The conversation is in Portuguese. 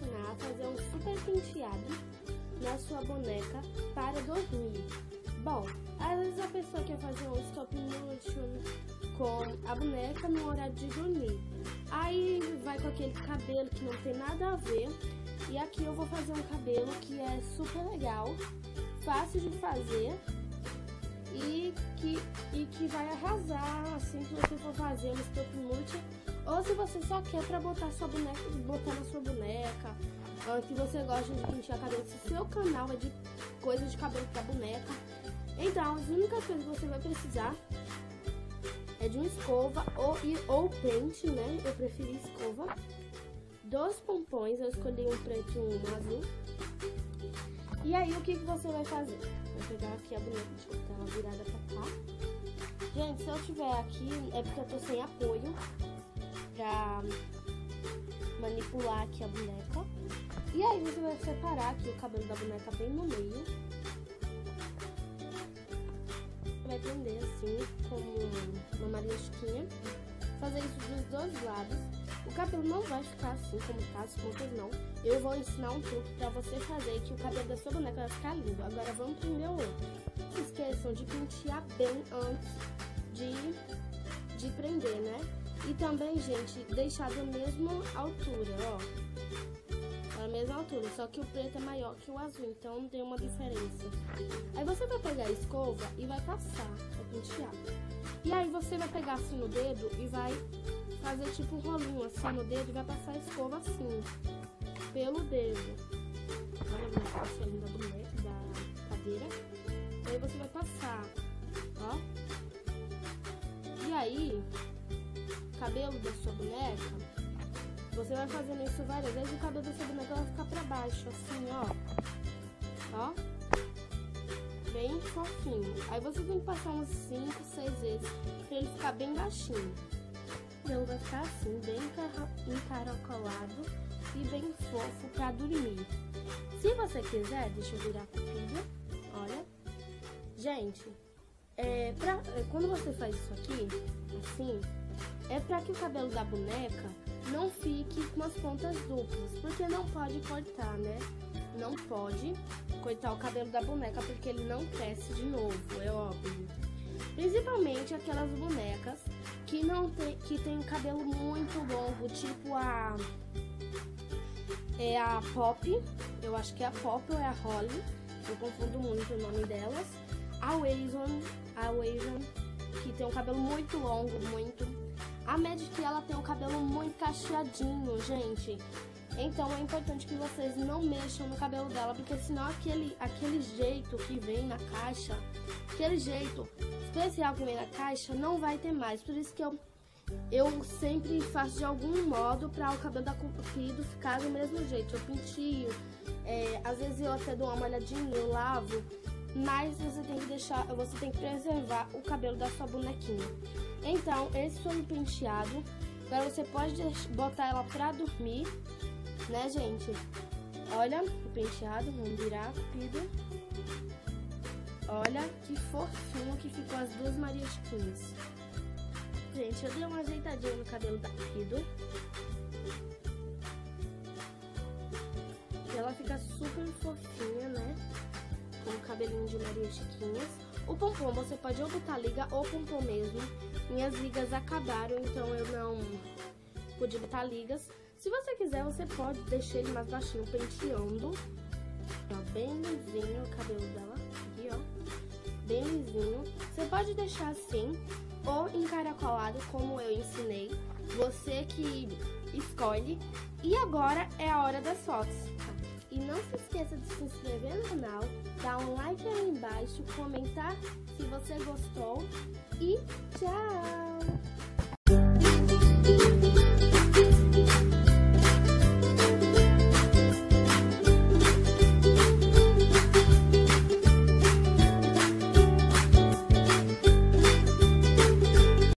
ensinar a fazer um super penteado na sua boneca para dormir. Bom, às vezes a pessoa quer fazer um stop motion com a boneca no horário de dormir. Aí vai com aquele cabelo que não tem nada a ver. E aqui eu vou fazer um cabelo que é super legal, fácil de fazer e que vai arrasar assim que você for fazer um stop motion. Ou se você só quer pra botar na sua boneca, que você gosta de pentear cabelo, se seu canal é de coisa de cabelo pra boneca. Então, as únicas coisas que você vai precisar é de uma escova ou pente, né? Eu preferi escova. 2 pompons, eu escolhi um preto e um azul. E aí, o que você vai fazer? Vou pegar aqui a boneca, deixa eu botar ela virada pra cá. Gente, se eu tiver aqui, é porque eu tô sem apoio pra manipular aqui a boneca. E aí, você vai separar aqui o cabelo da boneca bem no meio. Vai prender assim, como uma marisquinha. Fazer isso dos 2 lados. O cabelo não vai ficar assim como tá, as pontas não. Eu vou ensinar um truque pra você fazer que o cabelo da sua boneca vai ficar lindo. Agora vamos prender o outro. Não se esqueçam de pentear bem antes de prender, né? E também, gente, deixar da mesma altura, ó. Da mesma altura, só que o preto é maior que o azul, então tem uma diferença. Aí você vai pegar a escova e vai passar, vai pentear. E aí você vai pegar assim no dedo e vai fazer tipo um rolinho assim no dedo e vai passar a escova assim, pelo dedo. Olha como tá saindo da boneca, da cadeira. E aí você vai passar, ó. E aí, cabelo da sua boneca, você vai fazendo isso várias vezes e o cabelo da sua boneca vai ficar pra baixo, assim, ó. Ó. Bem fofinho. Aí você tem que passar uns 5, 6 vezes pra ele ficar bem baixinho. Então vai ficar assim, bem encaracolado e bem fofo pra dormir. Se você quiser, deixa eu virar comprido, olha. Gente, quando você faz isso aqui, assim, é pra que o cabelo da boneca não fique com as pontas duplas, porque não pode cortar, né? Não pode cortar o cabelo da boneca, porque ele não cresce de novo, é óbvio. Principalmente aquelas bonecas que tem cabelo muito longo, tipo a Pop, eu acho que é a Pop ou é a Holly, eu confundo muito o nome delas. A Wason, que tem um cabelo muito longo, A Magic, ela tem um cabelo muito cacheadinho, gente. Então é importante que vocês não mexam no cabelo dela, porque senão aquele jeito que vem na caixa, aquele jeito especial que vem na caixa, não vai ter mais. Por isso que eu sempre faço de algum modo para o cabelo da comprido ficar do mesmo jeito. Eu pentio, às vezes eu até dou uma molhadinha, eu lavo, mas você tem que preservar o cabelo da sua bonequinha. Então, esse foi o penteado. Agora você pode botar ela pra dormir, né, gente? Olha o penteado, vamos virar comprido. Olha que fofinho que ficou as 2 Maria Chiquinhas. Gente, eu dei uma ajeitadinha no cabelo da comprido. E ela fica super fofinha, né? Com o cabelinho de Maria Chiquinhas. O pompom você pode ou botar liga ou pompom mesmo. Minhas ligas acabaram, então eu não pude botar ligas. Se você quiser, você pode deixar ele mais baixinho, penteando. Ó, bem lisinho o cabelo dela. Aqui, ó. Bem lisinho. Você pode deixar assim, ou encaracolado, como eu ensinei. Você que escolhe. E agora é a hora das fotos. E não se esqueça de se inscrever no canal, dar um like aí embaixo, comentar se você gostou e tchau!